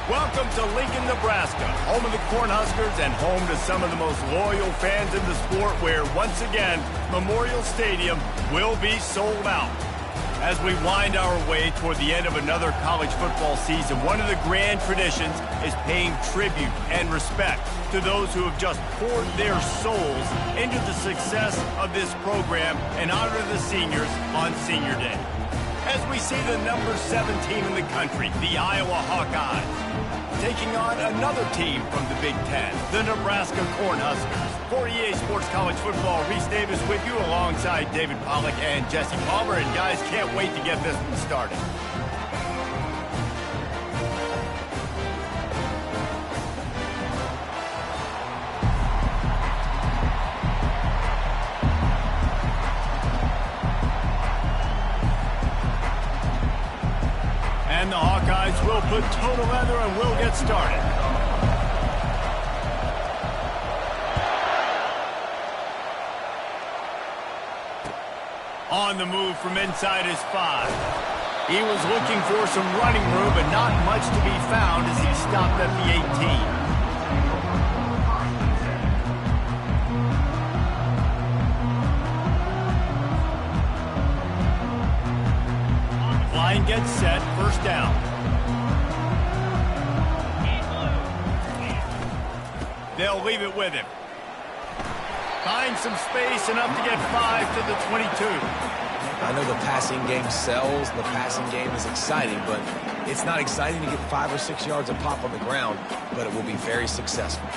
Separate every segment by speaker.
Speaker 1: Welcome to Lincoln, Nebraska, home of the Cornhuskers and home to some of the most loyal fans in the sport where, once again, Memorial Stadium will be sold out. As we wind our way toward the end of another college football season, one of the grand traditions is paying tribute and respect to those who have just poured their souls into the success of this program and honor the seniors on Senior Day. As we see the number 7 team in the country, the Iowa Hawkeyes, taking on another team from the Big Ten, the Nebraska Cornhuskers. For EA Sports College Football, Reese Davis with you alongside David Pollack and Jesse Palmer. And guys, can't wait to get this one started. And the Hawkeyes will put toe to leather and we'll get started. On the move from inside his 5. He was looking for some running room, but not much to be found as he stopped at the 18. Line gets set, first down. They'll leave it with him. Finds some space, enough to get 5 to the 22.
Speaker 2: I know the passing game sells, the passing game is exciting, but it's not exciting to get 5 or 6 yards of pop on the ground, but it will be very successful.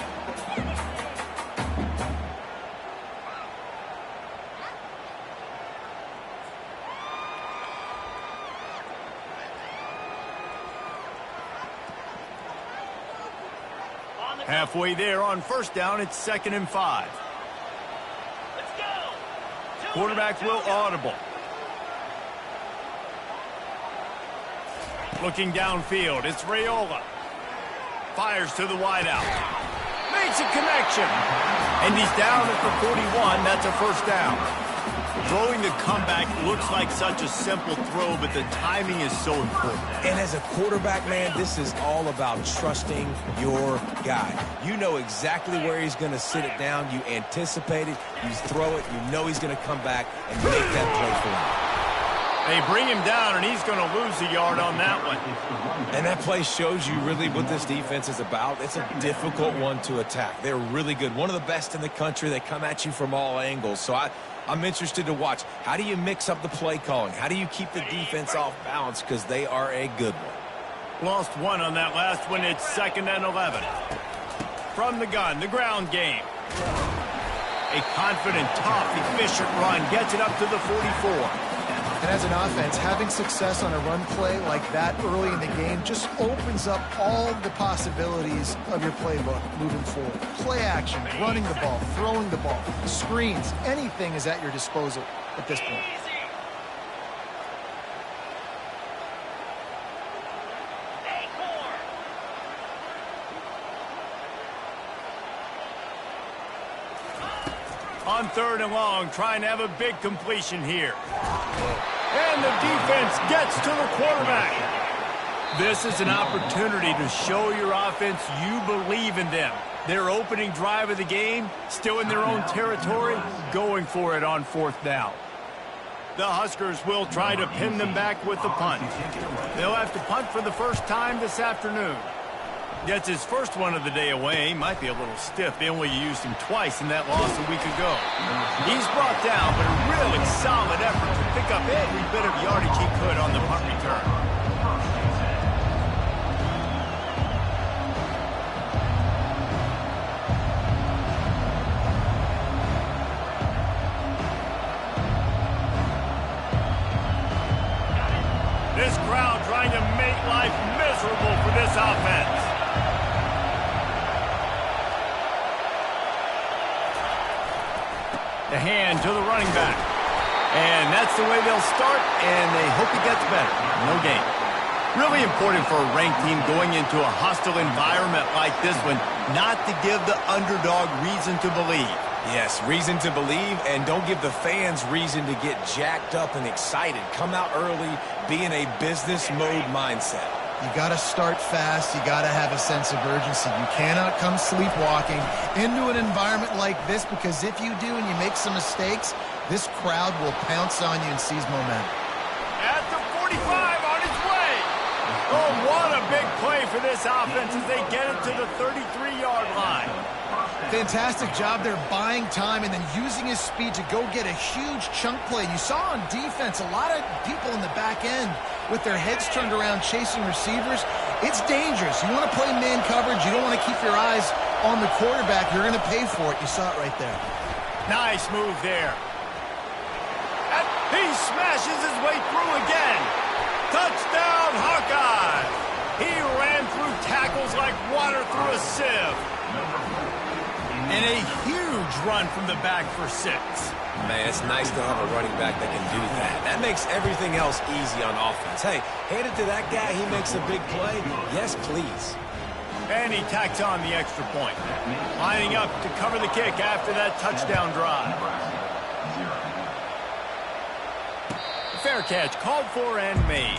Speaker 1: Halfway there on first down, it's 2nd and 5. Quarterback will audible. Looking downfield, it's Raiola. Fires to the wideout. Makes a connection. And he's down at the 41. That's a first down. Throwing the comeback looks like such a simple throw, but the timing is so important.
Speaker 2: And as a quarterback, man, this is all about trusting your guy. You know exactly where he's going to sit it down. You anticipate it. You throw it. You know he's going to come back and make that play for you.
Speaker 1: They bring him down, and he's going to lose a yard on that one.
Speaker 2: And that play shows you really what this defense is about. It's a difficult one to attack. They're really good. One of the best in the country. They come at you from all angles. So I'm interested to watch. How do you mix up the play calling? How do you keep the defense off balance? Because they are a good one.
Speaker 1: Lost one on that last one. It's 2nd and 11. From the gun, the ground game. A confident, tough, efficient run. Gets it up to the 44.
Speaker 3: And as an offense, having success on a run play like that early in the game just opens up all the possibilities of your playbook moving forward. Play action, running the ball, throwing the ball, screens, anything is at your disposal at this point. On 3rd and long, trying to have a big completion here. And the defense gets to the quarterback. This is an opportunity to show your offense you believe in them. Their opening drive of the game, still in their own territory, going for it on 4th down. The Huskers will try to pin them back with the punt. They'll have to punt for the first time this afternoon. Gets his first one of the day away. Might be a little stiff. They only used him twice in that loss a week ago. He's brought down, but a really solid effort to pick up every bit of yardage he could on the punt return. This crowd trying to make life miserable for this offense. The hand to the running back. And that's the way they'll start, and they hope he gets better. No gain. Really important for a ranked team going into a hostile environment like this one, not to give the underdog reason to believe.
Speaker 2: Yes, reason to believe, and don't give the fans reason to get jacked up and excited. Come out early, be in a business mode mindset.
Speaker 4: You got to start fast. You got to have a sense of urgency. You cannot come sleepwalking into an environment like this, because if you do and you make some mistakes, this crowd will pounce on you and seize momentum.
Speaker 1: At the 45, on his way. Oh, what a big play for this offense as they get it to the 33-yard line.
Speaker 4: Fantastic job there buying time and then using his speed to go get a huge chunk play. You saw on defense a lot of people in the back end with their heads turned around chasing receivers. It's dangerous. You want to play man coverage. You don't want to keep your eyes on the quarterback. You're going to pay for it. You saw it right there.
Speaker 1: Nice move there. And he smashes his way through again. Touchdown, Hawkeye. He ran through tackles like water through a sieve. And a huge run from the back for 6.
Speaker 2: Man, it's nice to have a running back that can do that. That makes everything else easy on offense. Hey, hand it to that guy. He makes a big play. Yes, please.
Speaker 1: And he tacks on the extra point. Lining up to cover the kick after that touchdown drive. Fair catch called for and made.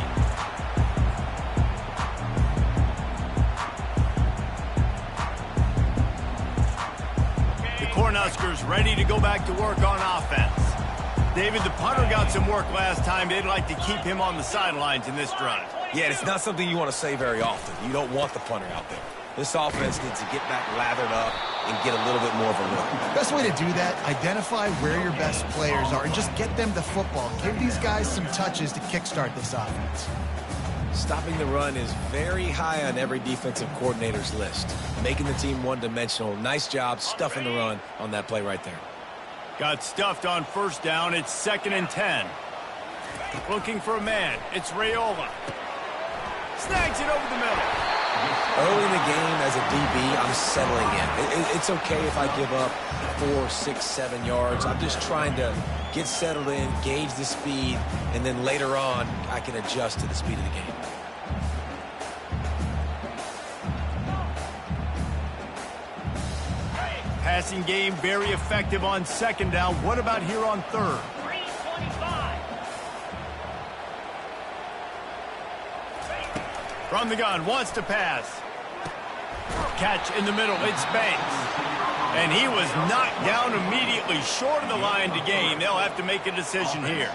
Speaker 1: Cornhuskers ready to go back to work on offense. David, the punter got some work last time. They'd like to keep him on the sidelines in this drive.
Speaker 2: Yeah, it's not something you want to say very often. You don't want the punter out there. This offense needs to get back lathered up and get a little bit more of a look.
Speaker 4: Best way to do that, identify where your best players are and just get them the football. Give these guys some touches to kickstart this offense.
Speaker 2: Stopping the run is very high on every defensive coordinator's list. Making the team one-dimensional. Nice job stuffing the run on that play right there.
Speaker 1: Got stuffed on first down. It's 2nd and 10. Looking for a man. It's Raiola. Snags it over the middle.
Speaker 2: Early in the game as a DB, I'm settling in. It's okay if I give up 4, 6, 7 yards. I'm just trying to get settled in, gauge the speed, and then later on, I can adjust to the speed of the game.
Speaker 1: Passing game very effective on 2nd down. What about here on 3rd?
Speaker 3: 325.
Speaker 1: From the gun, wants to pass. Catch in the middle, it's Banks. And he was knocked down immediately short of the line to gain. They'll have to make a decision here.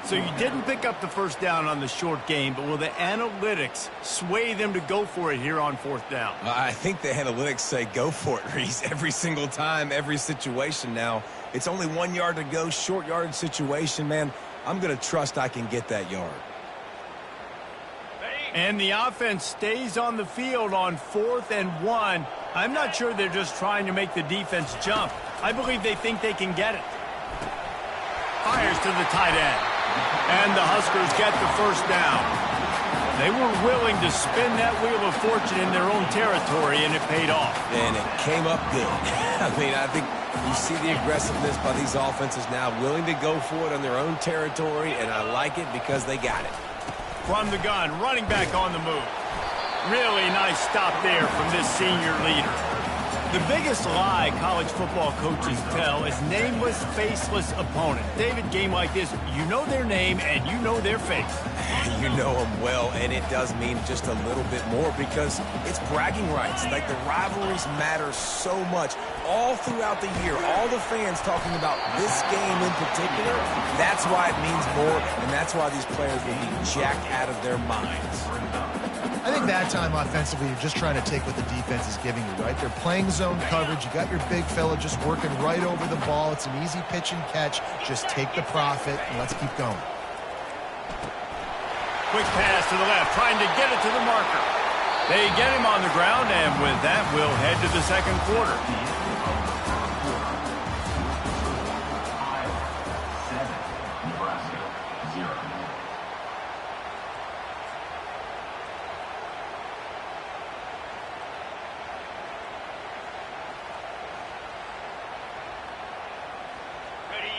Speaker 1: So you didn't pick up the first down on the short game, but will the analytics sway them to go for it here on 4th down?
Speaker 2: I think the analytics say go for it, Reese, every single time, every situation now. It's only 1 yard to go, short yardage situation, man. I'm going to trust I can get that yard.
Speaker 1: And the offense stays on the field on 4th and 1. I'm not sure they're just trying to make the defense jump. I believe they think they can get it. Fires to the tight end. And the Huskers get the first down. They were willing to spin that wheel of fortune in their own territory, and it paid off.
Speaker 2: And it came up good. I mean, I think you see the aggressiveness by these offenses now, willing to go for it on their own territory, and I like it because they got it.
Speaker 1: From the gun, running back on the move. Really nice stop there from this senior leader. The biggest lie college football coaches tell is nameless, faceless opponent. David, game like this, you know their name and you know their face.
Speaker 2: You know them well, and it does mean just a little bit more because it's bragging rights. Like, the rivalries matter so much all throughout the year. All the fans talking about this game in particular, that's why it means more, and that's why these players will be jacked out of their minds.
Speaker 4: I think that time offensively, you're just trying to take what the defense is giving you, right? They're playing zone coverage. You got your big fella just working right over the ball. It's an easy pitch and catch. Just take the profit, and let's keep going.
Speaker 1: Quick pass to the left, trying to get it to the marker. They get him on the ground, and with that, we'll head to the 2nd quarter.
Speaker 5: Nebraska 0.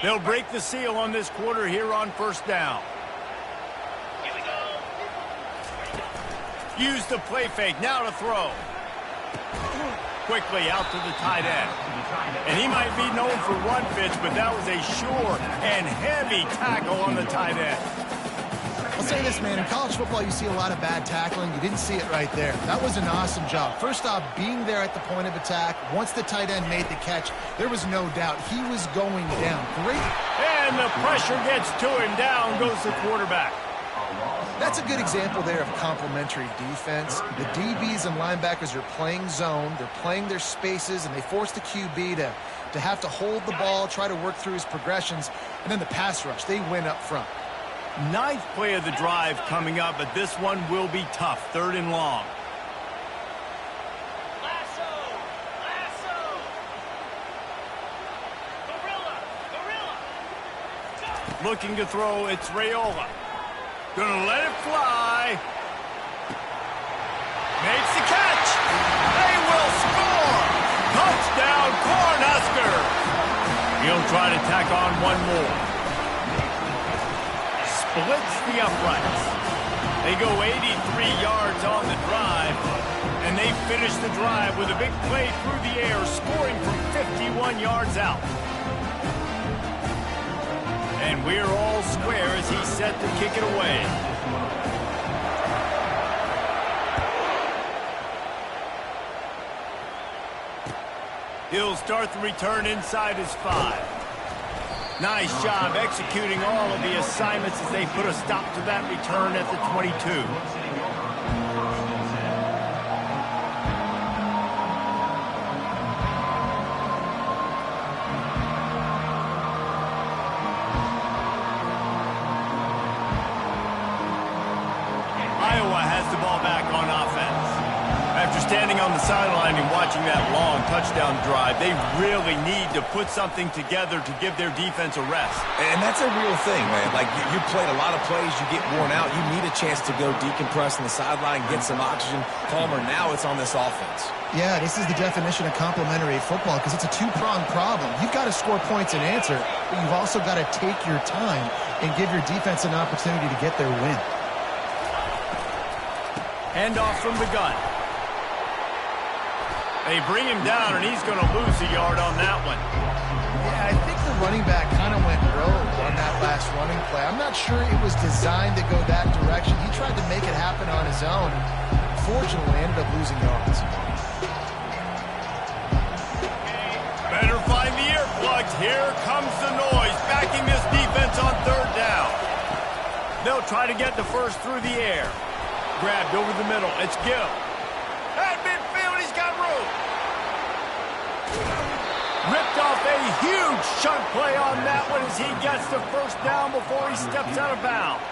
Speaker 1: They'll break the seal on this quarter here on 1st down.
Speaker 3: Here we go.
Speaker 1: Use the play fake, now to throw. Quickly out to the tight end. And he might be known for run fits, but that was a sure and heavy tackle on the tight end.
Speaker 4: I'll say this, man. In college football, you see a lot of bad tackling. You didn't see it right there. That was an awesome job. First off, being there at the point of attack. Once the tight end made the catch, there was no doubt he was going down. Great.
Speaker 3: And the pressure gets to him. Down goes the quarterback.
Speaker 4: That's a good example there of complementary defense. The DBs and linebackers are playing zone. They're playing their spaces, and they force the QB to have to hold the ball, try to work through his progressions, and then the pass rush. They win up front.
Speaker 1: Ninth play of the drive coming up, but this one will be tough. 3rd and long. Looking to throw, it's Raiola. Gonna let it fly. Makes the catch. They will score. Touchdown, Cornhuskers. He'll try to tack on one more. Splits the uprights. They go 83 yards on the drive, and they finish the drive with a big play through the air, scoring from 51 yards out. And we're all square as he's set to kick it away. He'll start the return inside his 5. Nice job executing all of the assignments as they put a stop to that return at the 22. Iowa has the ball back on offense. After standing on the sideline and watching that long touchdown drive, they really need to put something together to give their defense a rest.
Speaker 2: And that's a real thing, man. Like, you played a lot of plays, you get worn out, you need a chance to go decompress on the sideline, get some oxygen. Palmer, now it's on this offense.
Speaker 4: Yeah, this is the definition of complementary football because it's a two-pronged problem. You've got to score points and answer, but you've also got to take your time and give your defense an opportunity to get their win.
Speaker 1: Handoff from the gun. They bring him down, and he's going to lose a yard on that one.
Speaker 4: Yeah, I think the running back kind of went rogue on that last running play. I'm not sure it was designed to go that direction. He tried to make it happen on his own, and unfortunately ended up losing yards.
Speaker 1: Better find the earplugs. Here comes the noise, backing this defense on 3rd down. They'll try to get the first through the air. Grabbed over the middle. It's Gill. At midfield, he's got room. Ripped off a huge chunk play on that one as he gets the first down before he steps out of bounds.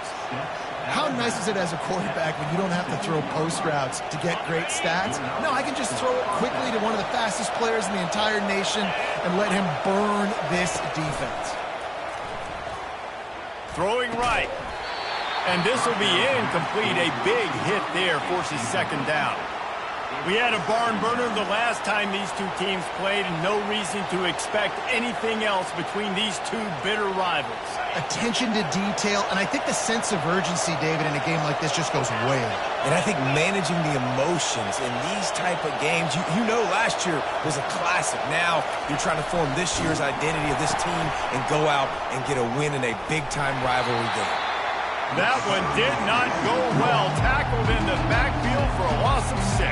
Speaker 4: How nice is it as a quarterback when you don't have to throw post routes to get great stats? No, I can just throw it quickly to one of the fastest players in the entire nation and let him burn this defense.
Speaker 1: Throwing right. And this will be incomplete. A big hit there forces 2nd down. We had a barn burner the last time these two teams played, and no reason to expect anything else between these two bitter rivals.
Speaker 4: Attention to detail, and I think the sense of urgency, David, in a game like this just goes way up.
Speaker 2: And I think managing the emotions in these type of games, you know last year was a classic. Now you're trying to form this year's identity of this team and go out and get a win in a big-time rivalry game.
Speaker 1: That one did not go well. Tackled in the backfield for a loss of 6.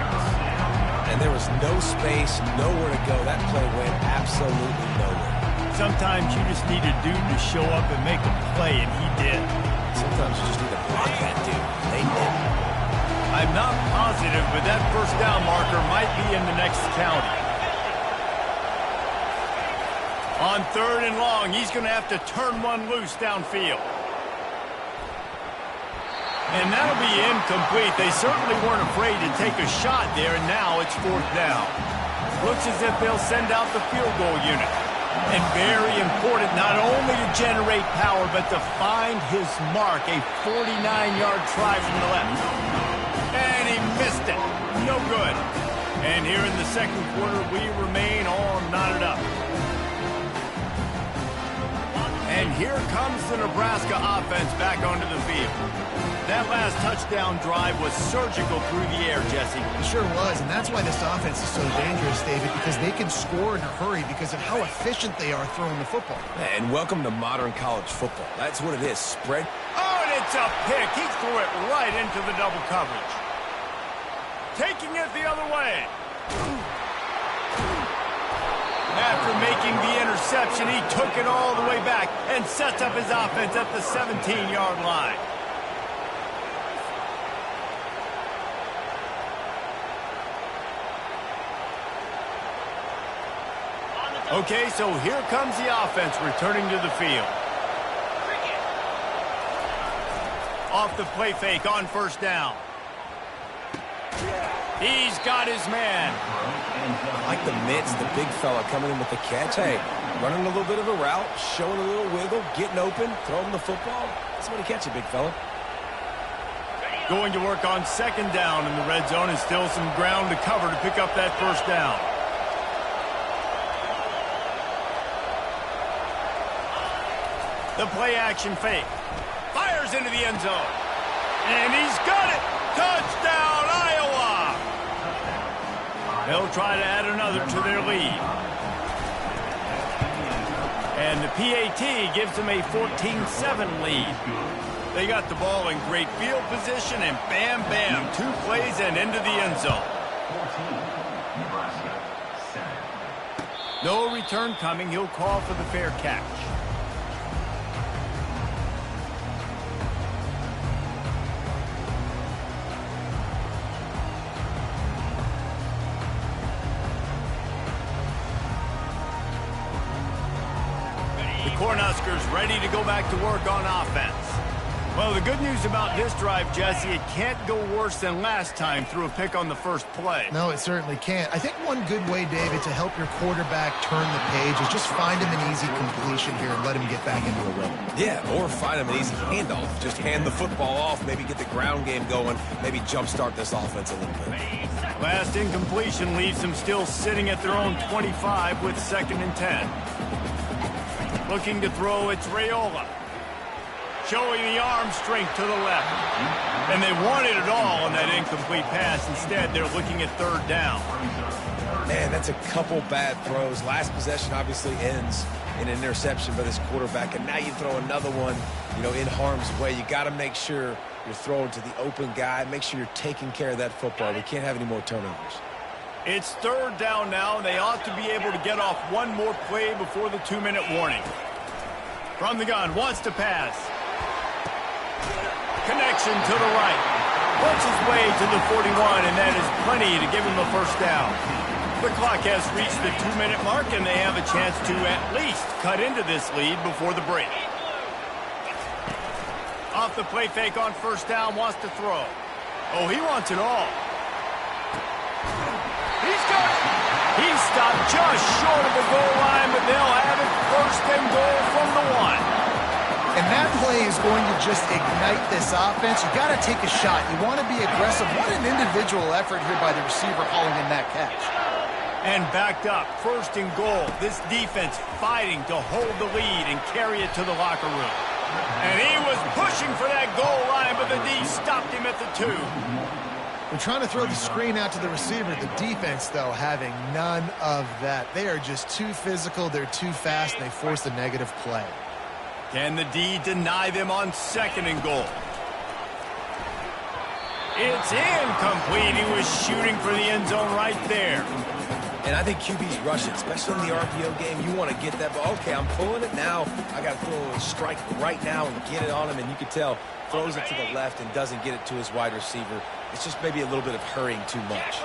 Speaker 2: And there was no space, nowhere to go. That play went absolutely nowhere.
Speaker 1: Sometimes you just need a dude to show up and make a play, and he did.
Speaker 2: Sometimes you just need to block that dude. They didn't.
Speaker 1: I'm not positive, but that first down marker might be in the next county. On 3rd and long, he's going to have to turn one loose downfield. And that'll be incomplete. They certainly weren't afraid to take a shot there, and now it's 4th down. Looks as if they'll send out the field goal unit. And very important not only to generate power, but to find his mark. A 49-yard try from the left. And he missed it. No good. And here in the 2nd quarter, we remain all knotted up. And here comes the Nebraska offense back onto the field. That last touchdown drive was surgical through the air, Jesse.
Speaker 4: It sure was, and that's why this offense is so dangerous, David, because they can score in a hurry because of how efficient they are throwing the football.
Speaker 2: And welcome to modern college football. That's what it is, spread.
Speaker 1: Oh, and It's a pick. He threw it right into the double coverage. Taking it the other way. After making the interception, he took it all the way back and sets up his offense at the 17-yard line. Okay, so here comes the offense returning to the field. Off the play fake on first down. He's got his man.
Speaker 2: I like the mitts, the big fella coming in with the catch. Hey, running a little bit of a route, showing a little wiggle, getting open, throwing the football. Somebody catch it, big fella.
Speaker 1: Going to work on second down in the red zone, and still some ground to cover to pick up that first down. The play action fake. Fires into the end zone. And he's got it. Touchdown, Iowa. They'll try to add another to their lead. And the PAT gives them a 14-7 lead. They got the ball in great field position, and bam, bam, 2 plays and into the end zone. No return coming. He'll call for the fair catch. Cornhuskers ready to go back to work on offense. Well, the good news about this drive, Jesse, it can't go worse than last time through a pick on the first play.
Speaker 4: No, it certainly can't. I think one good way, David, to help your quarterback turn the page is just find him an easy completion here and let him get back into a rhythm.
Speaker 2: Yeah, or find him an easy handoff. Just hand the football off, maybe get the ground game going, maybe jumpstart this offense a little bit.
Speaker 1: Last incompletion leaves them still sitting at their own 25 with 2nd and 10. Looking to throw, it's Raiola. Showing the arm strength to the left. And they wanted it all on that incomplete pass. Instead, they're looking at 3rd down.
Speaker 2: Man, that's a couple bad throws. Last possession obviously ends in an interception by this quarterback. And now you throw another one, in harm's way. You got to make sure you're throwing to the open guy. Make sure you're taking care of that football. We can't have any more turnovers.
Speaker 1: It's 3rd down now, and they ought to be able to get off one more play before the 2-minute warning. From the gun, wants to pass. Connection to the right. Puts his way to the 41, and that is plenty to give him a first down. The clock has reached the 2-minute mark, and they have a chance to at least cut into this lead before the break. Off the play fake on first down, wants to throw. Oh, he wants it all. He's got it. He's stopped just short of the goal line, but they'll have it 1st and goal from the 1.
Speaker 4: And that play is going to just ignite this offense. You got to take a shot. You want to be aggressive. What an individual effort here by the receiver hauling in that catch.
Speaker 1: And backed up, 1st and goal. This defense fighting to hold the lead and carry it to the locker room. And he was pushing for that goal line, but the D stopped him at the 2.
Speaker 4: They're trying to throw the screen out to the receiver. The defense, though, having none of that. They are just too physical. They're too fast, and they force a negative play.
Speaker 1: Can the D deny them on 2nd and goal? It's incomplete. He was shooting for the end zone right there.
Speaker 2: And I think QB's rushing, especially in the RPO game. You want to get that ball. Okay, I'm pulling it now. I got to throw a strike right now and get it on him. And you can tell, throws it to the left and doesn't get it to his wide receiver. It's just maybe a little bit of hurrying too much.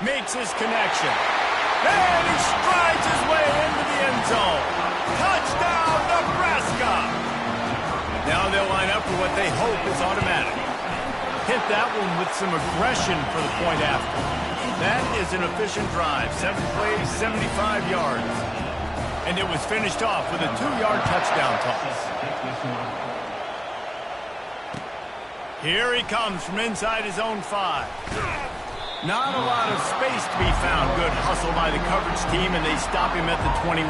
Speaker 1: Makes his connection. And he strides his way into the end zone. Touchdown, Nebraska! Now they'll line up for what they hope is automatic. Hit that one with some aggression for the point after. That is an efficient drive. 7 plays, 75 yards. And it was finished off with a 2-yard touchdown toss. Here he comes from inside his own 5. Not a lot of space to be found. Good hustle by the coverage team, and they stop him at the 21.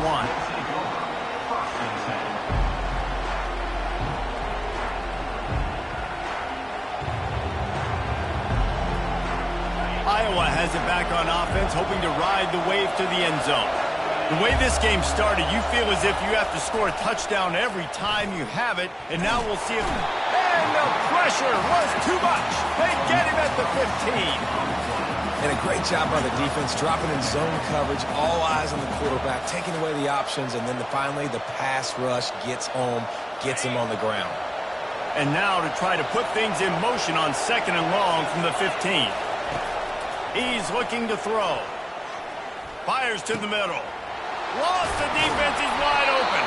Speaker 1: Iowa has has it back on offense, hoping to ride the wave to the end zone. The way this game started, you feel as if you have to score a touchdown every time you have it, and now we'll see if... And the pressure was too much. They get him at the 15.
Speaker 2: And a great job by the defense, dropping in zone coverage, all eyes on the quarterback, taking away the options, and then finally the pass rush gets home, gets him on the ground.
Speaker 1: And now to try to put things in motion on 2nd and long from the 15. He's looking to throw. Fires to the middle. Lost the defense, he's wide open.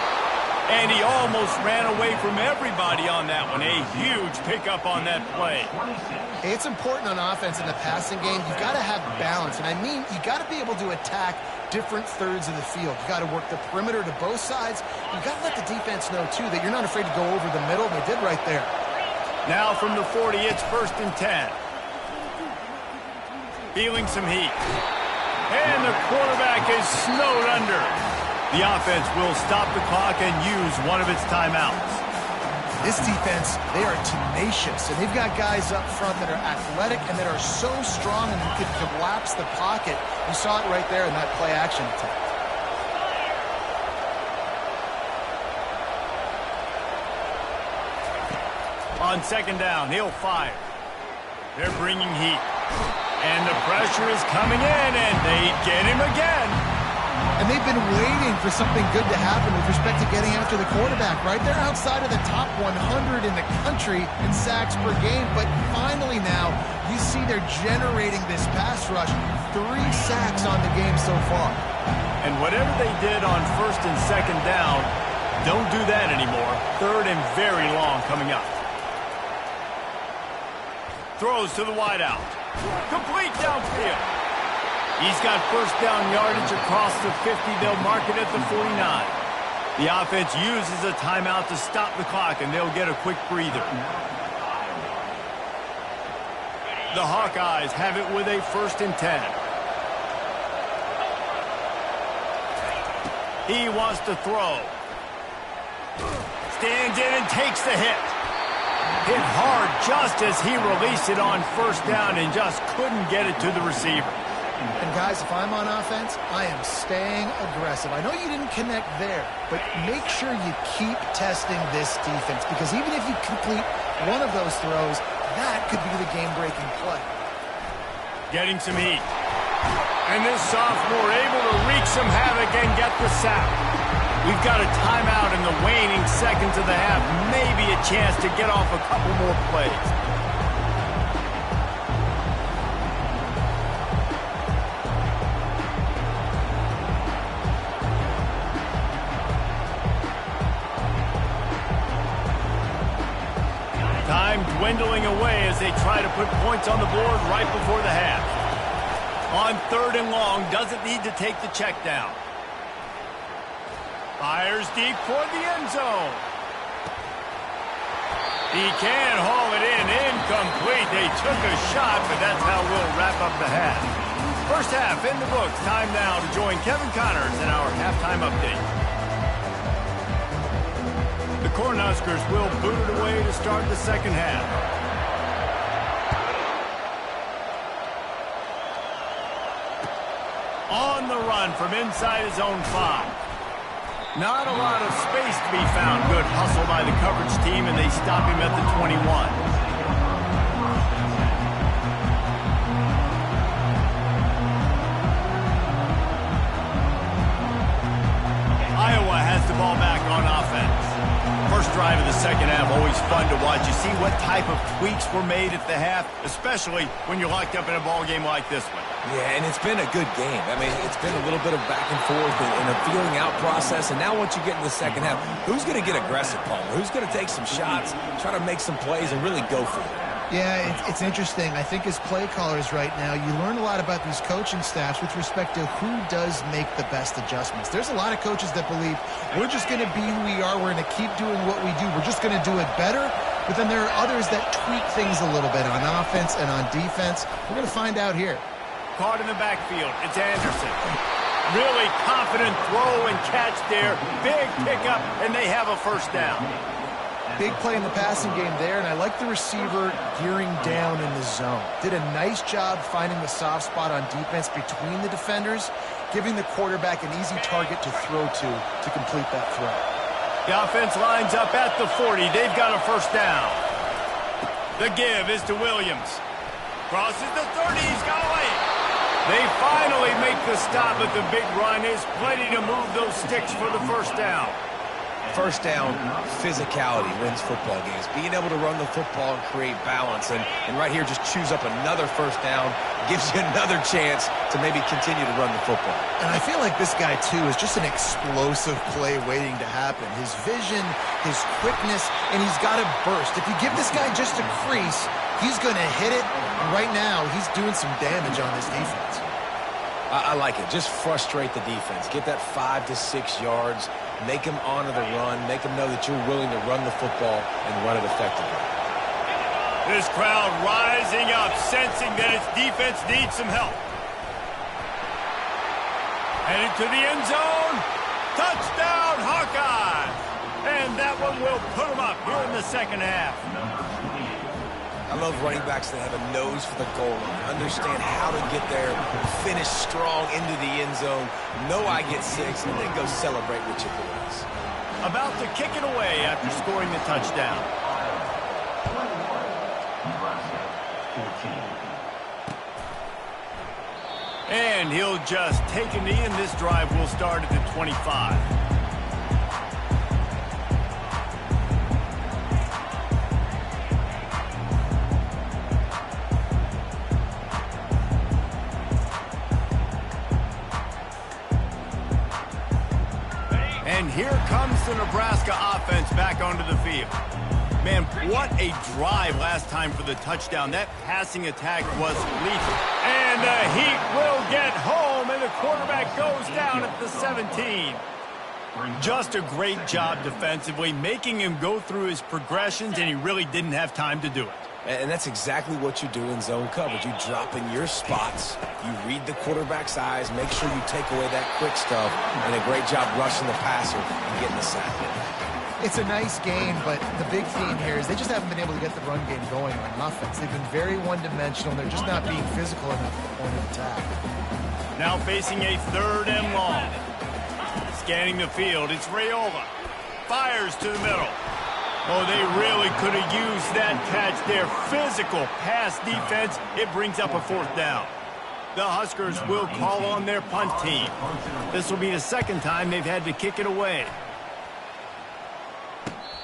Speaker 1: And he almost ran away from everybody on that one. A huge pickup on that play.
Speaker 4: It's important on offense in the passing game. You've got to have balance. And I mean, you got to be able to attack different thirds of the field. You got to work the perimeter to both sides. You got to let the defense know, too, that you're not afraid to go over the middle. They did right there.
Speaker 1: Now from the 40, it's 1st and 10. Feeling some heat. And the quarterback is snowed under. The offense will stop the clock and use one of its timeouts.
Speaker 4: This defense, they are tenacious, and they've got guys up front that are athletic and that are so strong and can collapse the pocket. You saw it right there in that play-action attack.
Speaker 1: On 2nd down, he'll fire. They're bringing heat. And the pressure is coming in, and they get him again.
Speaker 4: And they've been waiting for something good to happen with respect to getting after the quarterback, right? They're outside of the top 100 in the country in sacks per game, but finally now you see they're generating this pass rush. 3 sacks on the game so far.
Speaker 1: And whatever they did on 1st and 2nd down, don't do that anymore. 3rd and very long coming up. Throws to the wideout. Complete downfield. He's got 1st down yardage across the 50. They'll mark it at the 49. The offense uses a timeout to stop the clock, and they'll get a quick breather. The Hawkeyes have it with a 1st and 10. He wants to throw. Stands in and takes the hit. Hit hard just as he released it on 1st down and just couldn't get it to the receiver.
Speaker 4: And guys, if I'm on offense, I am staying aggressive. I know you didn't connect there, but make sure you keep testing this defense, because even if you complete one of those throws, that could be the game-breaking play.
Speaker 1: Getting some heat. And this sophomore able to wreak some havoc and get the sack. We've got a timeout in the waning seconds of the half. Maybe a chance to get off a couple more plays. Time dwindling away as they try to put points on the board right before the half. On 3rd and long, doesn't need to take the check down. Fires deep toward the end zone. He can haul it in. Incomplete. They took a shot, but that's how we'll wrap up the half. 1st half in the books. Time now to join Kevin Connors in our halftime update. The Cornhuskers will boot it away to start the 2nd half. On the run from inside his own 5. Not a lot of space to be found. Good hustle by the coverage team, and they stop him at the 21. Iowa has the ball back on offense. First drive of the 2nd half, always fun to watch. You see what type of tweaks were made at the half, especially when you're locked up in a ball game like this one.
Speaker 2: Yeah, and it's been a good game. I mean, it's been a little bit of back and forth and a feeling out process. And now once you get in the 2nd half, who's going to get aggressive, Paul? Who's going to take some shots, try to make some plays, and really go for it?
Speaker 4: Yeah, it's interesting. I think as play callers right now, you learn a lot about these coaching staffs with respect to who does make the best adjustments. There's a lot of coaches that believe we're just going to be who we are. We're going to keep doing what we do. We're just going to do it better. But then there are others that tweak things a little bit on offense and on defense. We're going to find out here.
Speaker 1: Caught in the backfield. It's Anderson. Really confident throw and catch there. Big pickup, and they have a 1st down.
Speaker 4: Big play in the passing game there, and I like the receiver gearing down in the zone. Did a nice job finding the soft spot on defense between the defenders, giving the quarterback an easy target to throw to complete that throw.
Speaker 1: The offense lines up at the 40. They've got a first down. The give is to Williams. Crosses the 30. He's got away. They finally make the stop, but the big run is plenty to move those sticks for the first down.
Speaker 2: First down, physicality wins football games. Being able to run the football and create balance. And right here, just choose up another first down. Gives you another chance to maybe continue to run the football.
Speaker 4: And I feel like this guy, too, is just an explosive play waiting to happen. His vision, his quickness, and he's got a burst. If you give this guy just a crease, he's going to hit it. And right now, he's doing some damage on this defense.
Speaker 2: I like it. Just frustrate the defense. Get that 5 to 6 yards. Make them honor the run. Make them know that you're willing to run the football and run it effectively.
Speaker 1: This crowd rising up, sensing that its defense needs some help. Headed to the end zone. Touchdown, Hawkeyes! And that one will put them up here in the second half.
Speaker 2: I love running backs that have a nose for the goal line, understand how to get there, finish strong into the end zone, know I get 6, and then go celebrate with your boys.
Speaker 1: About to kick it away after scoring the touchdown. And he'll just take a knee, and this drive will start at the 25. And here comes the Nebraska offense back onto the field. Man, what a drive last time for the touchdown. That passing attack was lethal. And the Heat will get home, and the quarterback goes down at the 17. Just a great job defensively, making him go through his progressions, and he really didn't have time to do it.
Speaker 2: And that's exactly what you do in zone coverage. You drop in your spots, you read the quarterback's eyes, make sure you take away that quick stuff, and a great job rushing the passer and getting the sack.
Speaker 4: It's a nice game, but the big theme here is they just haven't been able to get the run game going on offense. They've been very one-dimensional, and they're just not being physical enough at the point of attack.
Speaker 1: Now facing a 3rd and long. Scanning the field, it's Raiola. Fires to the middle. Oh, they really could have used that catch there. Physical pass defense. It brings up a 4th down. The Huskers will call on their punt team. This will be the 2nd time they've had to kick it away.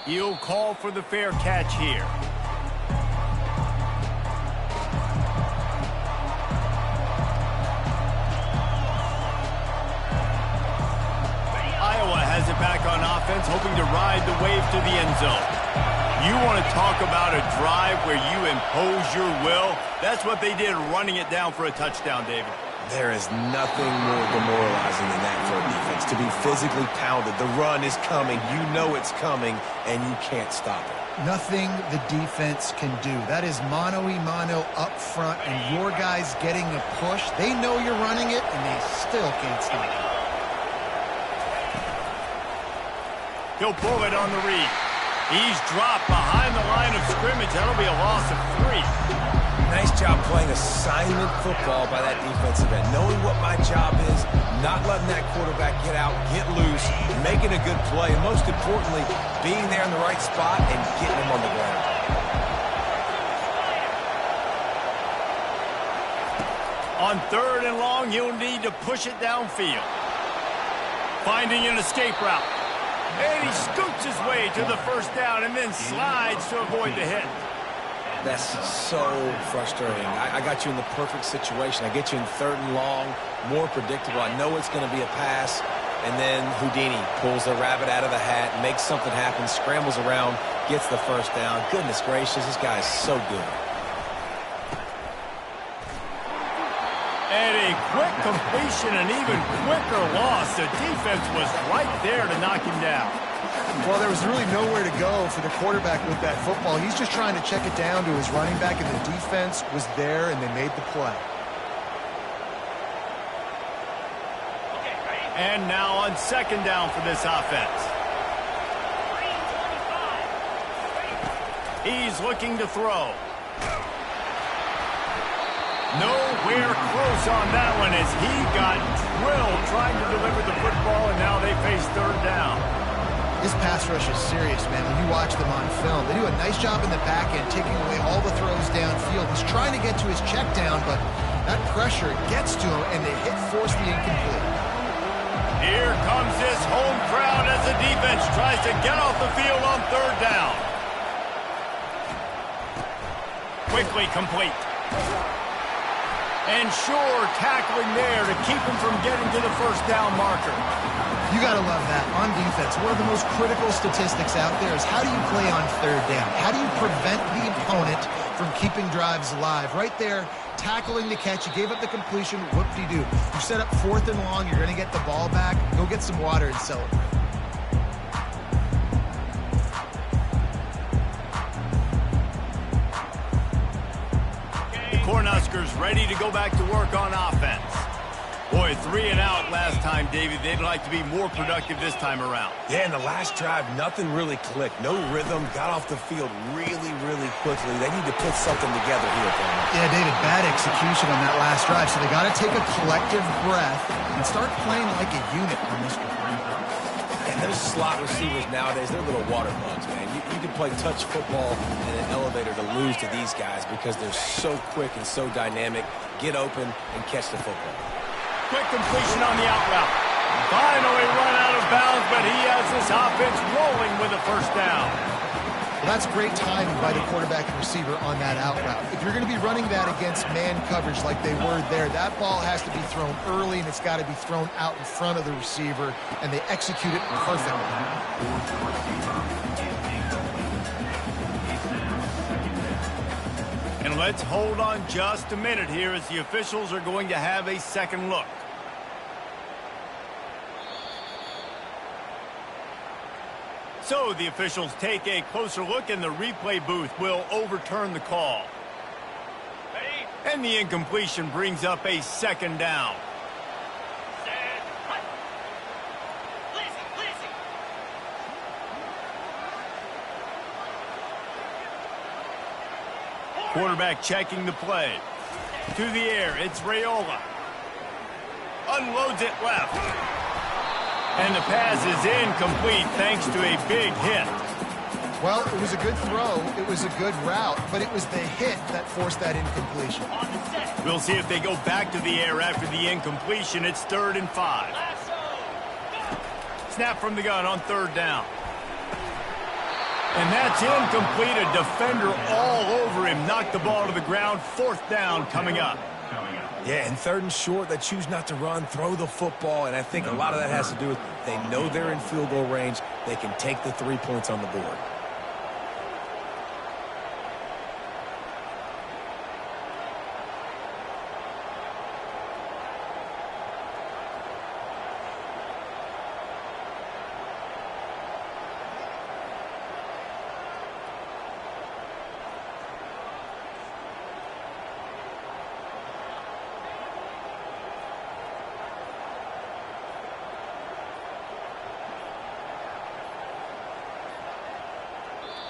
Speaker 1: He'll call for the fair catch here. Iowa has it back on offense, hoping to ride the wave to the end zone. You want to talk about a drive where you impose your will? That's what they did, running it down for a touchdown, David.
Speaker 2: There is nothing more demoralizing than that for a defense, to be physically pounded. The run is coming, you know it's coming, and you can't stop it.
Speaker 4: Nothing the defense can do. That is mano-a-mano up front, and your guys getting a push. They know you're running it, and they still can't stop it.
Speaker 1: He'll pull it on the read. He's dropped behind the line of scrimmage. That'll be a loss of 3.
Speaker 2: Nice job playing assignment football by that defensive end. Knowing what my job is, not letting that quarterback get out, get loose, making a good play, and most importantly, being there in the right spot and getting him on the ground.
Speaker 1: On 3rd and long, he'll need to push it downfield. Finding an escape route. And he scoots his way to the 1st down and then slides to avoid the hit.
Speaker 2: That's so frustrating. I got you in the perfect situation. I get you in 3rd and long, more predictable. I know it's going to be a pass, and then Houdini pulls the rabbit out of the hat, makes something happen, scrambles around, gets the 1st down. Goodness gracious, this guy is so good.
Speaker 1: And a quick completion, an even quicker loss. The defense was right there to knock him down.
Speaker 4: Well, there was really nowhere to go for the quarterback with that football. He's just trying to check it down to his running back, and the defense was there, and they made the play.
Speaker 1: And now on 2nd down for this offense. He's looking to throw. Nowhere close on that one as he got drilled trying to deliver the football, and now they face third down.
Speaker 4: This pass rush is serious, man. When you watch them on film, they do a nice job in the back end, taking away all the throws downfield. He's trying to get to his check down, but that pressure gets to him, and they force the incomplete.
Speaker 1: Here comes this home crowd as the defense tries to get off the field on third down. Quickly complete. And sure, tackling there to keep him from getting to the first down marker.
Speaker 4: You got to love that. On defense, one of the most critical statistics out there is how do you play on third down? How do you prevent the opponent from keeping drives alive? Right there, tackling the catch. You gave up the completion. Whoop-de-doo. You set up 4th and long. You're going to get the ball back. Go get some water and celebrate.
Speaker 1: Cornhuskers ready to go back to work on offense. Boy, 3 and out last time, David. They'd like to be more productive this time around.
Speaker 2: Yeah, in the last drive, nothing really clicked. No rhythm, got off the field really, really quickly. They need to put something together here, Brandon.
Speaker 4: Yeah, David, bad execution on that last drive, so they got to take a collective breath and start playing like a unit on this one.
Speaker 2: And those slot receivers nowadays, they're little water bugs, man. You can play touch football in an elevator to lose to these guys because they're so quick and so dynamic. Get open and catch the football.
Speaker 1: Quick completion on the out route. Finally run out of bounds, but he has this offense rolling with a first down.
Speaker 4: Well, that's great timing by the quarterback and receiver on that out route. If you're going to be running that against man coverage like they were there, that ball has to be thrown early, and it's got to be thrown out in front of the receiver, and they execute it perfectly.
Speaker 1: And let's hold on just a minute here as the officials are going to have a second look. So the officials take a closer look, and the replay booth will overturn the call. And the incompletion brings up a second down. Quarterback checking the play. To the air, it's Raiola. Unloads it left. And the pass is incomplete thanks to a big hit.
Speaker 4: Well, it was a good throw. It was a good route, but it was the hit that forced that incompletion.
Speaker 1: We'll see if they go back to the air after the incompletion. It's 3rd and 5. Snap from the gun on 3rd down. And that's incomplete. A defender all over him. Knocked the ball to the ground. 4th down coming up.
Speaker 2: Yeah, and 3rd and short, they choose not to run, throw the football, and I think a lot of that has to do with they know they're in field goal range. They can take the 3 points on the board.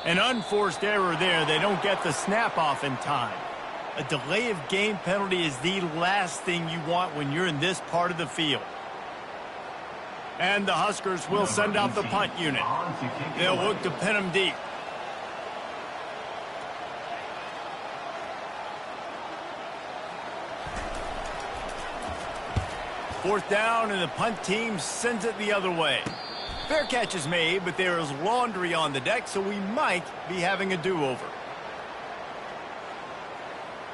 Speaker 1: An unforced error there. They don't get the snap off in time. A delay of game penalty is the last thing you want when you're in this part of the field. And the Huskers will send out the punt unit. They'll look to pin them deep. Fourth down, and the punt team sends it the other way. Fair catch is made, but there is laundry on the deck, so we might be having a do-over.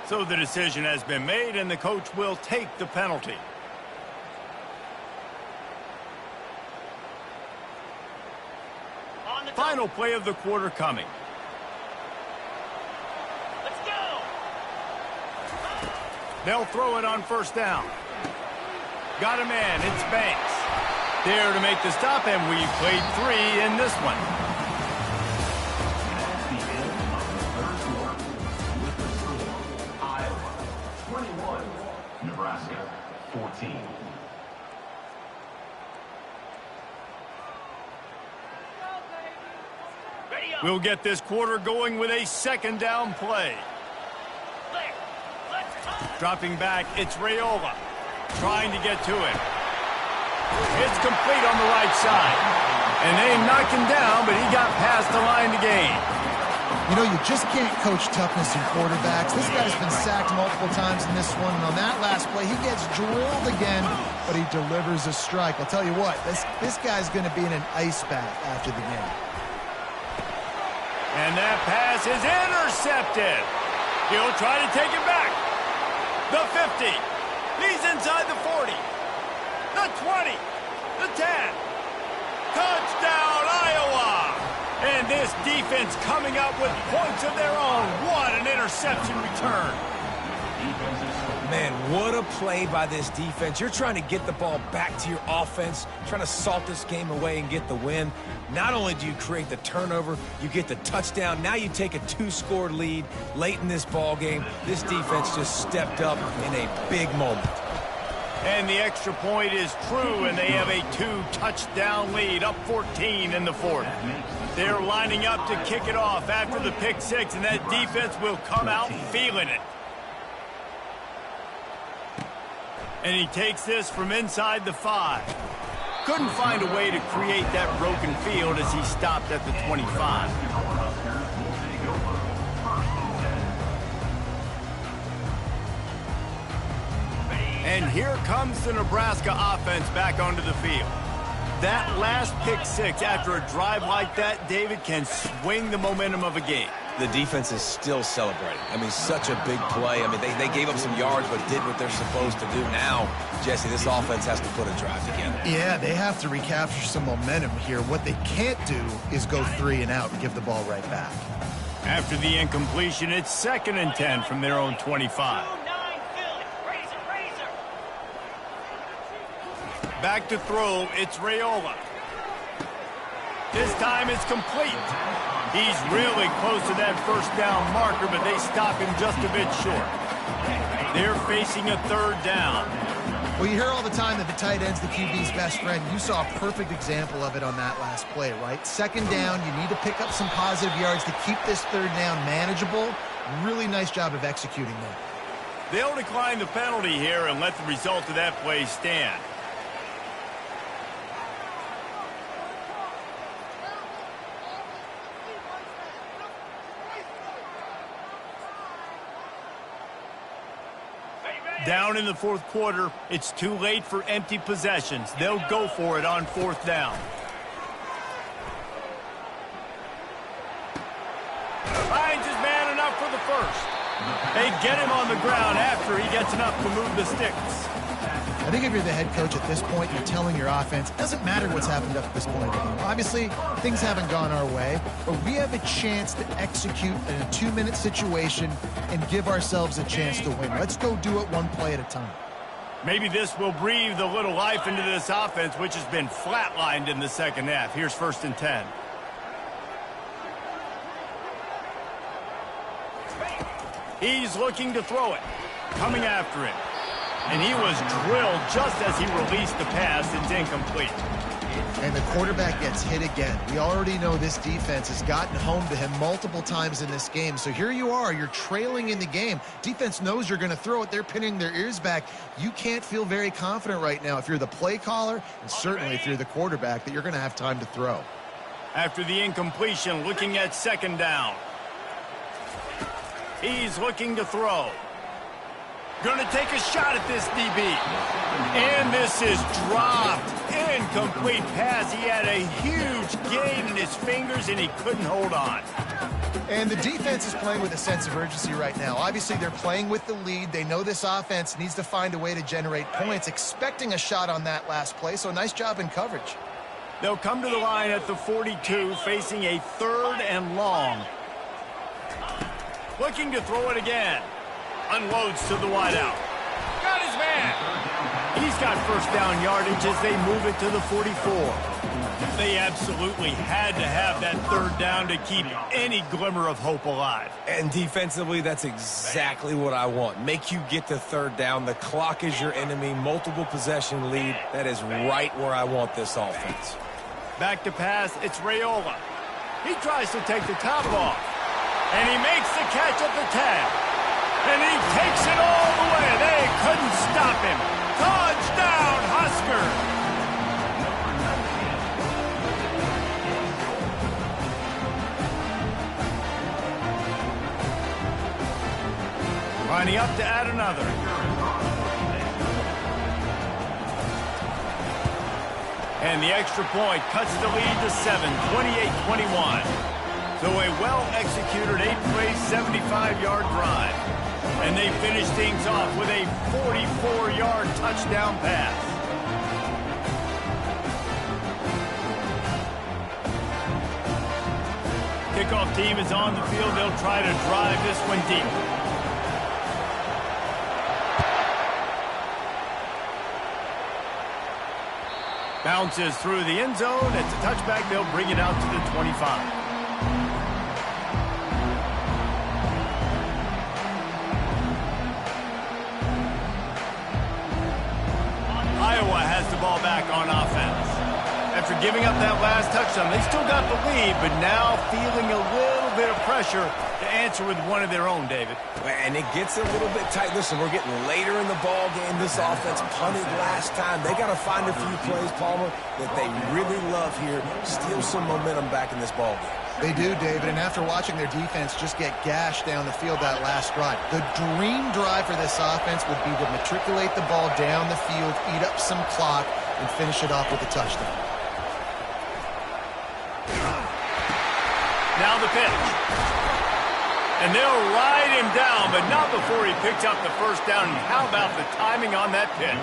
Speaker 1: So the decision has been made, and the coach will take the penalty. Final play of the quarter coming.
Speaker 5: Let's go.
Speaker 1: They'll throw it on 1st down. Got a man. It's Banks. There to make the stop, and we played 3 in this one.
Speaker 5: Iowa 21, Nebraska 14. Ready
Speaker 1: We'll get this quarter going with a second down play. Dropping back, it's Raiola. Trying to get to it. It's complete on the right side. And they knocked him down, but he got past the line to gain.
Speaker 4: You know, you just can't coach toughness in quarterbacks. This guy's been sacked multiple times in this one, and on that last play, he gets drilled again, but he delivers a strike. I'll tell you what, this guy's going to be in an ice bath after the game.
Speaker 1: And that pass is intercepted. He'll try to take it back. The 50. He's inside the 40. The 20. The 10. Touchdown, Iowa! And this defense coming up with points of their own. What an interception return.
Speaker 2: Man, what a play by this defense. You're trying to get the ball back to your offense, trying to salt this game away and get the win. Not only do you create the turnover, you get the touchdown. Now you take a 2-score lead late in this ball game. This defense just stepped up in a big moment.
Speaker 1: And the extra point is true, and they have a 2-touchdown lead, up 14 in the fourth. They're lining up to kick it off after the pick six, and that defense will come out feeling it. And he takes this from inside the 5. Couldn't find a way to create that broken field as he stopped at the 25. And here comes the Nebraska offense back onto the field. That last pick six after a drive like that, David, can swing the momentum of a game.
Speaker 2: The defense is still celebrating. I mean, such a big play. I mean, they gave up some yards but did what they're supposed to do. Now, Jesse, this offense has to put a drive together.
Speaker 4: Yeah, they have to recapture some momentum here. What they can't do is go 3 and out and give the ball right back.
Speaker 1: After the incompletion, it's 2nd and 10 from their own 25. Back to throw, it's Raiola. This time it's complete. He's really close to that first down marker, but they stop him just a bit short. They're facing a 3rd down.
Speaker 4: Well, you hear all the time that the tight end's the QB's best friend. You saw a perfect example of it on that last play, right? 2nd down, you need to pick up some positive yards to keep this 3rd down manageable. Really nice job of executing that.
Speaker 1: They'll decline the penalty here and let the result of that play stand. Down in the 4th quarter, it's too late for empty possessions. They'll go for it on 4th down. Finds his man enough for the first. They get him on the ground after he gets enough to move the sticks.
Speaker 4: I think if you're the head coach at this point, you're telling your offense, it doesn't matter what's happened up to this point in the game. Obviously, things haven't gone our way, but we have a chance to execute in a 2-minute situation and give ourselves a chance to win. Let's go do it one play at a time.
Speaker 1: Maybe this will breathe a little life into this offense, which has been flatlined in the 2nd half. Here's 1st and 10. He's looking to throw it. Coming after him. And he was drilled just as he released the pass. It's incomplete.
Speaker 4: And the quarterback gets hit again. We already know this defense has gotten home to him multiple times in this game. So here you are. You're trailing in the game. Defense knows you're going to throw it. They're pinning their ears back. You can't feel very confident right now if you're the play caller, and certainly if you're the quarterback, that you're going to have time to throw.
Speaker 1: After the incompletion, looking at 2nd down. He's looking to throw. Going to take a shot at this DB. And this is dropped. Incomplete pass. He had a huge gain in his fingers, and he couldn't hold on.
Speaker 4: And the defense is playing with a sense of urgency right now. Obviously, they're playing with the lead. They know this offense needs to find a way to generate points, expecting a shot on that last play. So nice job in coverage.
Speaker 1: They'll come to the line at the 42, facing a 3rd and long. Looking to throw it again. Unloads to the wideout. Got his man. He's got first down yardage as they move it to the 44. They absolutely had to have that 3rd down to keep any glimmer of hope alive.
Speaker 2: And defensively, that's exactly what I want. Make you get to 3rd down. The clock is your enemy. Multiple possession lead. That is right where I want this offense.
Speaker 1: Back to pass. It's Raiola. He tries to take the top off. And he makes the catch at the 10. And he takes it all the way. They couldn't stop him. Touchdown, Huskers! Lining up to add another. And the extra point cuts the lead to 7, 28-21. So a well-executed 8-play, 75-yard drive. And they finish things off with a 44-yard touchdown pass. Kickoff team is on the field. They'll try to drive this one deep. Bounces through the end zone. It's a touchback. They'll bring it out to the 25. Iowa has the ball back on offense. After giving up that last touchdown, they still got the lead, but now feeling a little bit of pressure to answer with one of their own, David.
Speaker 2: And it gets a little bit tight. Listen, we're getting later in the ball game. This offense punted last time. They got to find a few plays, Palmer, that they really love here. Steal some momentum back in this ball game.
Speaker 4: They do, David, and after watching their defense just get gashed down the field that last drive, the dream drive for this offense would be to matriculate the ball down the field, eat up some clock, and finish it off with a touchdown.
Speaker 1: Now the pitch. And they'll ride him down, but not before he picks up the first down. And how about the timing on that pitch?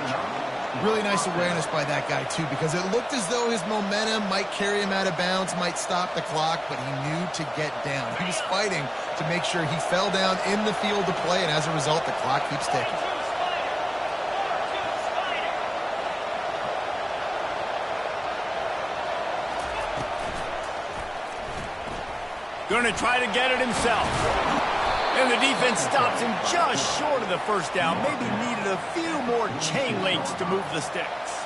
Speaker 4: Really nice awareness by that guy, too, because it looked as though his momentum might carry him out of bounds, might stop the clock, but he knew to get down. He was fighting to make sure he fell down in the field to play, and as a result, the clock keeps ticking.
Speaker 1: Going to try to get it himself. And the defense stops him just short of the first down. Maybe needed a few more chain links to move the sticks.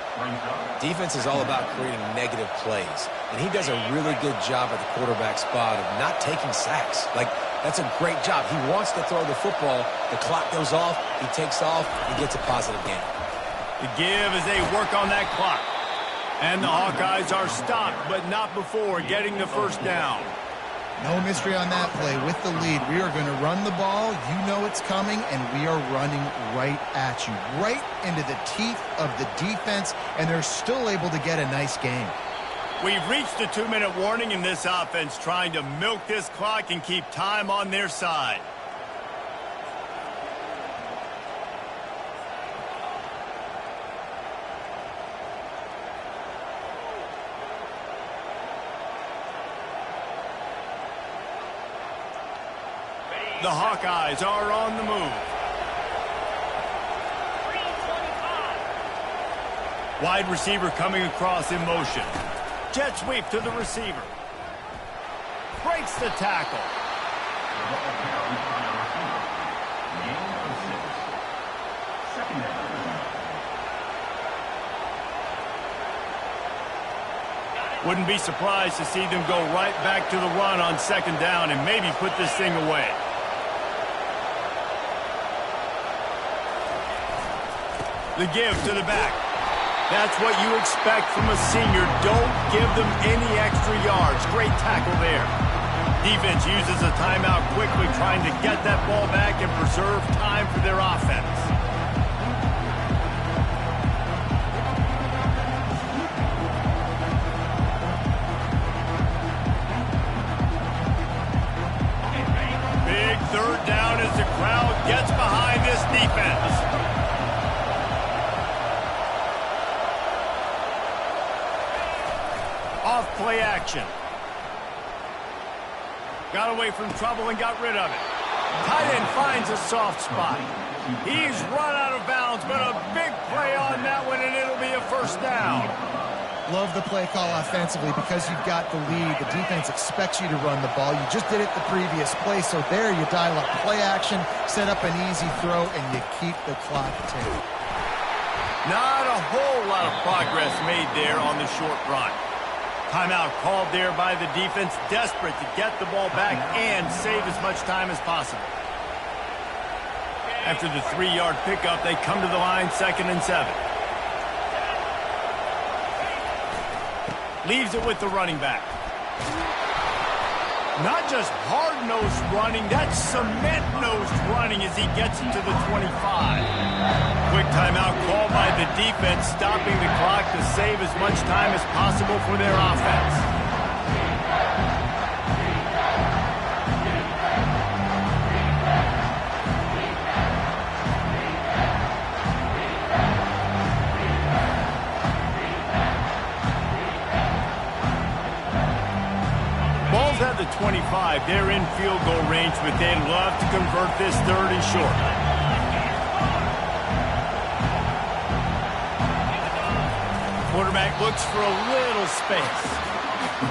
Speaker 2: Defense is all about creating negative plays. And he does a really good job at the quarterback spot of not taking sacks. Like, that's a great job. He wants to throw the football. The clock goes off. He takes off. He gets a positive gain.
Speaker 1: The give as they work on that clock. And the Hawkeyes are stopped, but not before getting the first down.
Speaker 4: No mystery on that play. With the lead, we are going to run the ball. You know it's coming, and we are running right at you, right into the teeth of the defense, and they're still able to get a nice game.
Speaker 1: We've reached the 2-minute warning in this offense, trying to milk this clock and keep time on their side. The Hawkeyes are on the move. Wide receiver coming across in motion. Jet sweep to the receiver. Breaks the tackle. Wouldn't be surprised to see them go right back to the run on second down and maybe put this thing away. The give to the back. That's what you expect from a senior. Don't give them any extra yards. Great tackle there. Defense uses a timeout quickly, trying to get that ball back and preserve time for their offense. Big third down as the crowd gets behind this defense. Off play action. Got away from trouble and got rid of it. Tight end finds a soft spot. He's run out of bounds, but a big play on that one, and it'll be a first down.
Speaker 4: Love the play call offensively because you've got the lead. The defense expects you to run the ball. You just did it the previous play, so there you dial up play action, set up an easy throw, and you keep the clock ticking.
Speaker 1: Not a whole lot of progress made there on the short run. Timeout called there by the defense, desperate to get the ball back and save as much time as possible. After the 3-yard pickup, they come to the line, 2nd and 7. Leaves it with the running back. Not just hard-nosed running, that's cement-nosed running as he gets into the 25. Quick timeout called by the defense, stopping the clock to save as much time as possible for their offense. Ball's at the 25. They're in field goal range, but they'd love to convert this 3rd and short. Quarterback looks for a little space.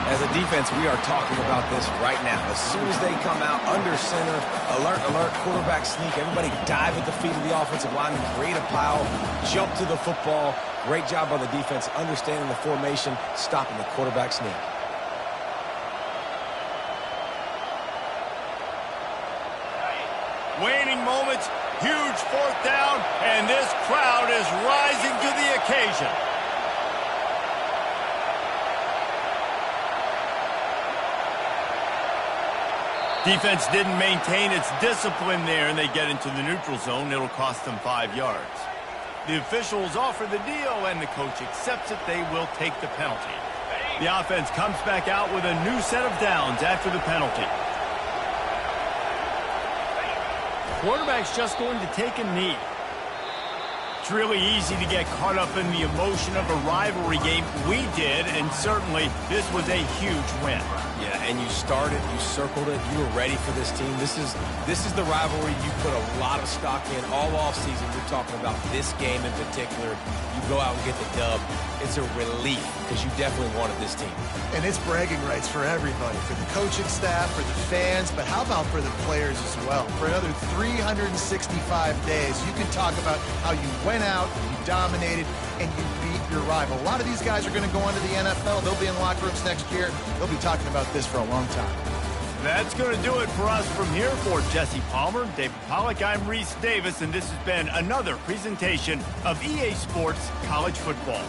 Speaker 2: As a defense, we are talking about this right now. As soon as they come out under center, alert, alert, quarterback sneak, everybody dive at the feet of the offensive lineman, create a pile, jump to the football. Great job by the defense, understanding the formation, stopping the quarterback sneak.
Speaker 1: Waning moments, huge 4th down, and this crowd is rising to the occasion. Defense didn't maintain its discipline there, and they get into the neutral zone. It'll cost them 5 yards. The officials offer the deal, and the coach accepts it. They will take the penalty. The offense comes back out with a new set of downs after the penalty. Quarterback's just going to take a knee. It's really easy to get caught up in the emotion of a rivalry game. We did, and certainly this was a huge win.
Speaker 2: Yeah, and you started, you circled it, you were ready for this team. This is the rivalry you put a lot of stock in all offseason. You're talking about this game in particular. You go out and get the dub. It's a relief because you definitely wanted this team.
Speaker 4: And it's bragging rights for everybody, for the coaching staff, for the fans, but how about for the players as well? For another 365 days, you can talk about how you went out, you dominated, and you beat your rival. A lot of these guys are going to go on to the NFL. They'll be in locker rooms next year. They'll be talking about this for a long time.
Speaker 1: That's going to do it for us from here. For Jesse Palmer, David Pollack, I'm Reese Davis, and this has been another presentation of EA Sports College Football.